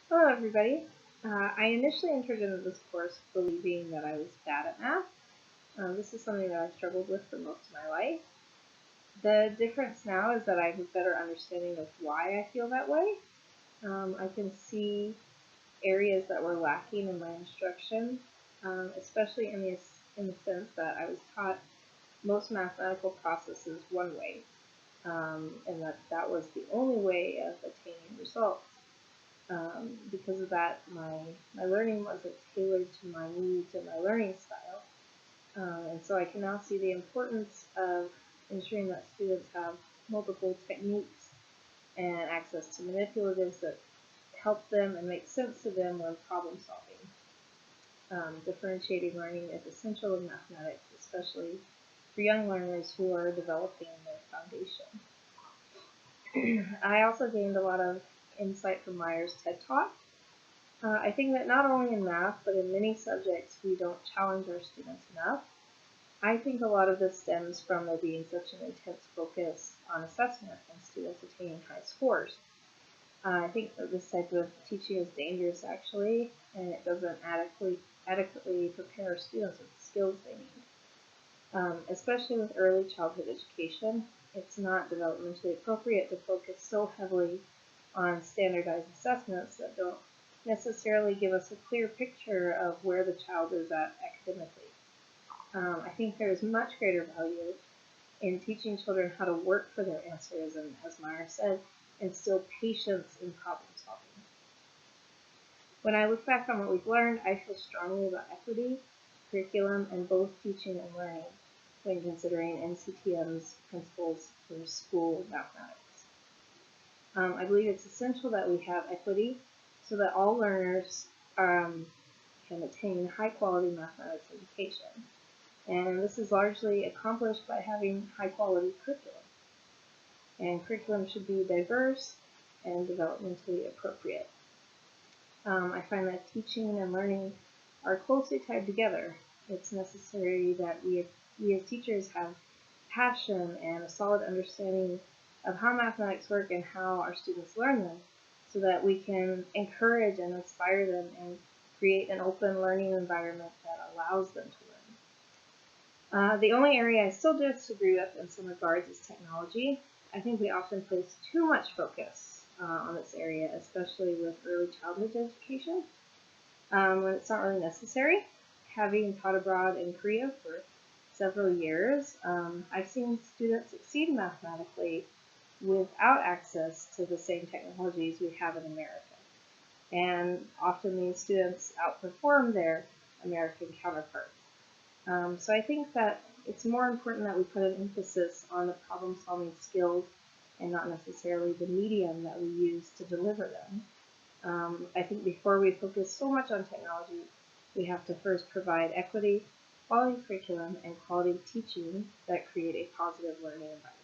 Hello, everybody. I initially entered into this course believing that I was bad at math. This is something that I've struggled with for most of my life. The difference now is that I have a better understanding of why I feel that way. I can see areas that were lacking in my instruction, especially in the sense that I was taught most mathematical processes one way, and that was the only way of attaining results. Because of that, my learning wasn't tailored to my needs and my learning style. And so I can now see the importance of ensuring that students have multiple techniques and access to manipulatives that help them and make sense to them when problem solving. Differentiating learning is essential in mathematics, especially for young learners who are developing their foundation. I also gained a lot of insight from Meyer's TED Talk. I think that not only in math, but in many subjects, we don't challenge our students enough. I think a lot of this stems from there being such an intense focus on assessment and students attaining high scores. I think that this type of teaching is dangerous, actually, and it doesn't adequately prepare students with the skills they need. Especially with early childhood education, it's not developmentally appropriate to focus so heavily on standardized assessments that don't necessarily give us a clear picture of where the child is at academically. I think there is much greater value in teaching children how to work for their answers and, as Meyer said, instill patience in problem solving. When I look back on what we've learned, I feel strongly about equity, curriculum, and both teaching and learning when considering NCTM's principles for school mathematics. I believe it's essential that we have equity so that all learners can attain high-quality mathematics education. And this is largely accomplished by having high-quality curriculum. And curriculum should be diverse and developmentally appropriate. I find that teaching and learning are closely tied together. It's necessary that we as teachers have passion and a solid understanding of how mathematics work and how our students learn them, so that we can encourage and inspire them and create an open learning environment that allows them to learn. The only area I still disagree with in some regards is technology. I think we often place too much focus on this area, especially with early childhood education, when it's not really necessary. Having taught abroad in Korea for several years, I've seen students succeed mathematically without access to the same technologies we have in America. And often these students outperform their American counterparts. So I think that it's more important that we put an emphasis on the problem-solving skills and not necessarily the medium that we use to deliver them. I think before we focus so much on technology, we have to first provide equity, quality curriculum, and quality teaching that create a positive learning environment.